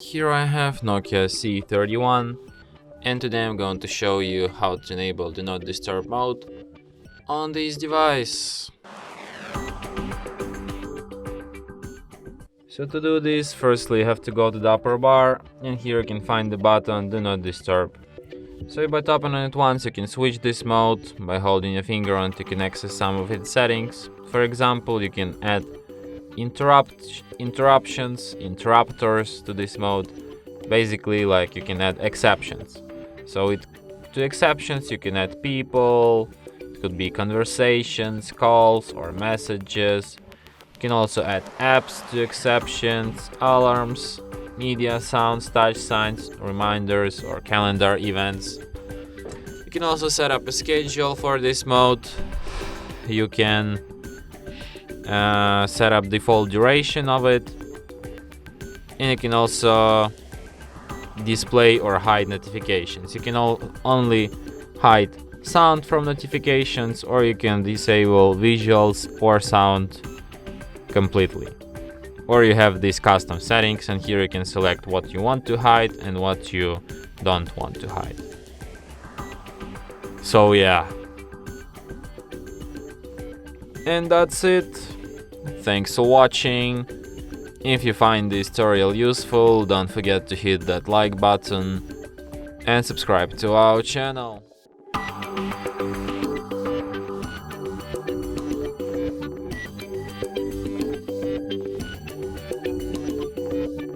Here I have Nokia C31, and today I'm going to show you how to enable Do Not Disturb mode on this device. So to do this, firstly you have to go to the upper bar, and here you can find the button Do Not Disturb. So by tapping on it once, you can switch this mode. By holding your finger on it, you can access some of its settings. For example, you can add interruptions, interrupters to this mode. Basically, like, you can add exceptions. So to exceptions you can add people, it could be conversations, calls or messages. You can also add apps to exceptions, alarms, media, sounds, touch signs, reminders or calendar events. You can also set up a schedule for this mode. You can set up default duration of it, and you can also display or hide notifications. You can only hide sound from notifications, or you can disable visuals or sound completely. Or you have these custom settings, and here you can select what you want to hide and what you don't want to hide. So yeah, and that's it. Thanks for watching. If you find this tutorial useful, don't forget to hit that like button and subscribe to our channel.